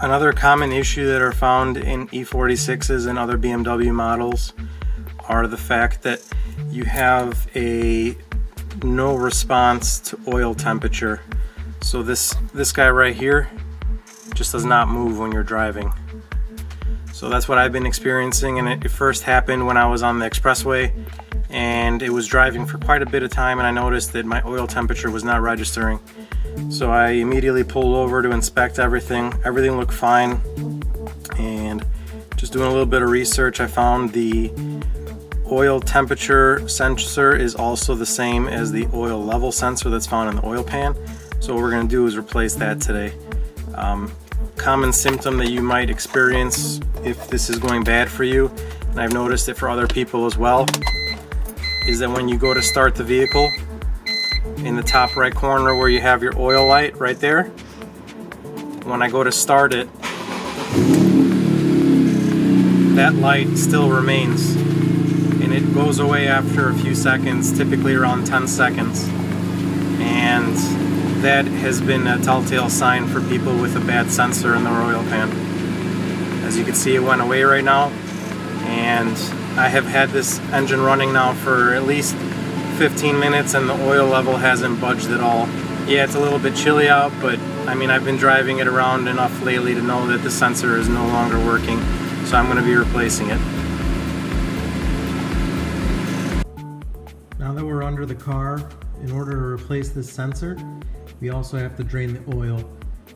Another common issue that are found in E46s and other BMW models are the fact that you have a no response to oil temperature. So this guy right here just does not move when you're driving. So that's what I've been experiencing, and it first happened when I was on the expressway and it was driving for quite a bit of time, and I noticed that my oil temperature was not registering. So I immediately pulled over to inspect everything. Everything looked fine, and just doing a little bit of research, I found the oil temperature sensor is also the same as the oil level sensor that's found in the oil pan. So what we're going to do is replace that today. Common symptom that you might experience if this is going bad for you, and I've noticed it for other people as well, is that when you go to start the vehicle, in the top right corner where you have your oil light right there, when I go to start it, that light still remains, and it goes away after a few seconds, typically around 10 seconds. And that has been a telltale sign for people with a bad sensor in their oil pan. As you can see, it went away right now, and I have had this engine running now for at least 15 minutes and the oil level hasn't budged at all. Yeah, it's a little bit chilly out, but I mean, I've been driving it around enough lately to know that the sensor is no longer working, so I'm going to be replacing it. Now that we're under the car, in order to replace this sensor, we also have to drain the oil.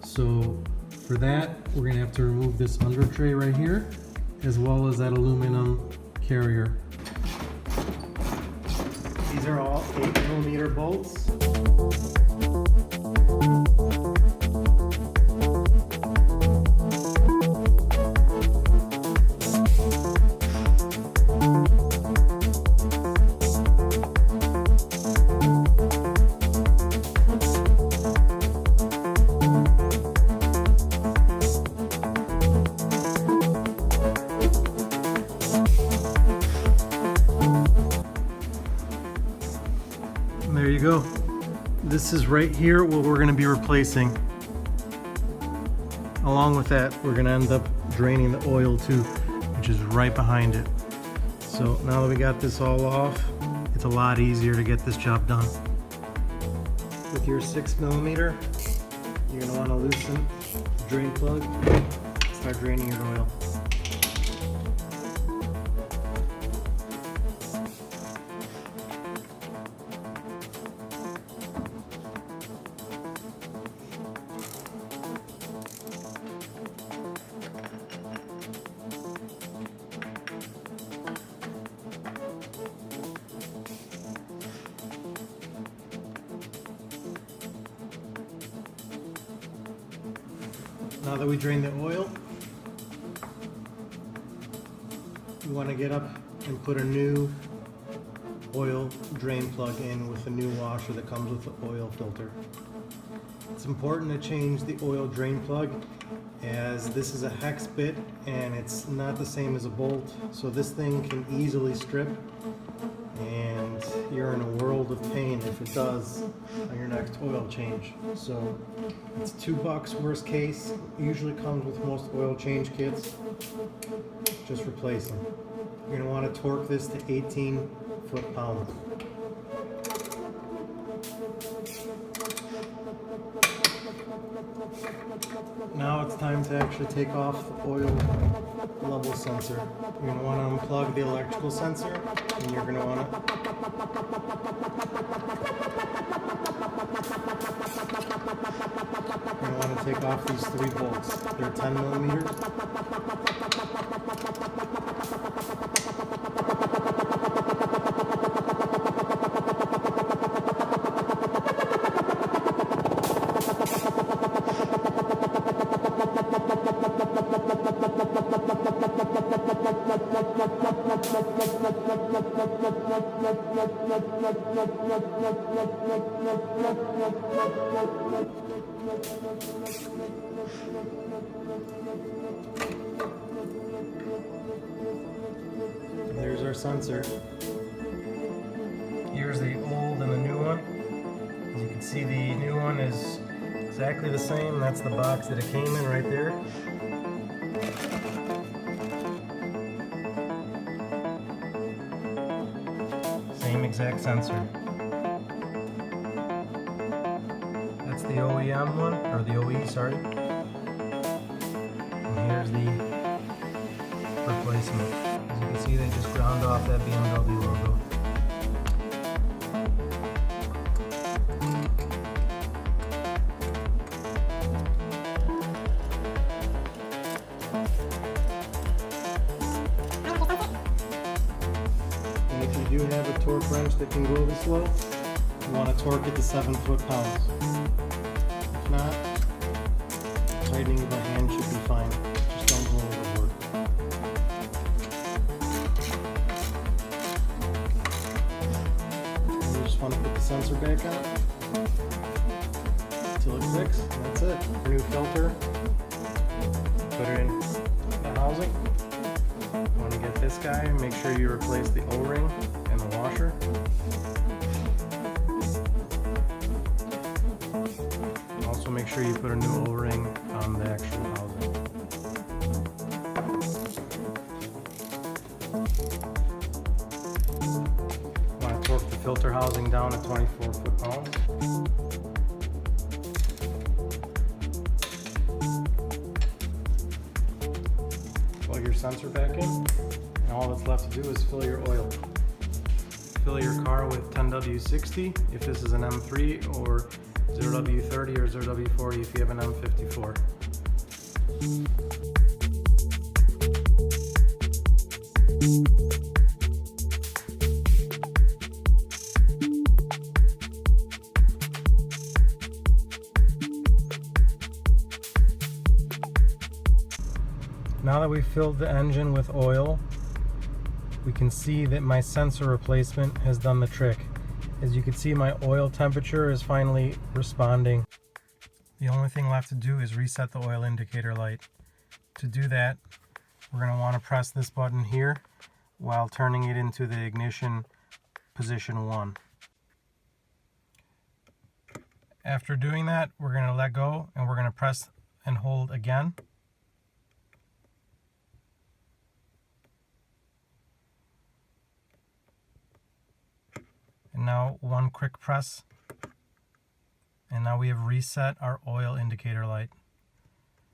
So for that, we're going to have to remove this under tray right here, as well as that aluminum carrier. These are all 8mm bolts. There you go. This is right here what we're going to be replacing. Along with that, we're going to end up draining the oil too, which is right behind it. So now that we got this all off, it's a lot easier to get this job done. With your 6mm, you're going to want to loosen the drain plug, start draining your oil. Now that we drained the oil, you want to get up and put a new oil drain plug in with a new washer that comes with the oil filter. It's important to change the oil drain plug, as this is a hex bit and it's not the same as a bolt, so this thing can easily strip, and you're in a world of pain if it does on your next oil change. So it's $2 worst case. It usually comes with most oil change kits. Just replace them. You're going to want to torque this to 18 foot-pounds. Now it's time to actually take off the oil level sensor. You're going to want to unplug the electrical sensor, and you're going to want to take off these 3 bolts. They're 10mm. There's our sensor. Here's the old and the new one. As you can see, the new one is Exactly the same. That's the box that it came in right there. Same exact sensor. That's the OEM one, or the OE, sorry. And here's the replacement. As you can see, they just ground off that BMW logo. And if you do have a torque wrench that can go this low, you want to torque it to 7 foot-pounds. If not, tightening of the hand should be fine. Just don't go overboard. And you just want to put the sensor back on until it clicks, and that's it. New filter. Put it in the housing. Want to get this guy, make sure you replace the O-ring and the washer. Also make sure you put a new O-ring on the actual housing. Want to torque the filter housing down to 24 foot-pounds. Plug your sensor back in, and all that's left to do is fill your oil. Fill your car with 10W60 if this is an M3, or 0W30 or 0W40 if you have an M54. Now that we've filled the engine with oil, we can see that my sensor replacement has done the trick. As you can see, my oil temperature is finally responding. The only thing left to do is reset the oil indicator light. To do that, we're going to want to press this button here while turning it into the ignition position 1. After doing that, we're going to let go and we're going to press and hold again. And now one quick press, and now we have reset our oil indicator light.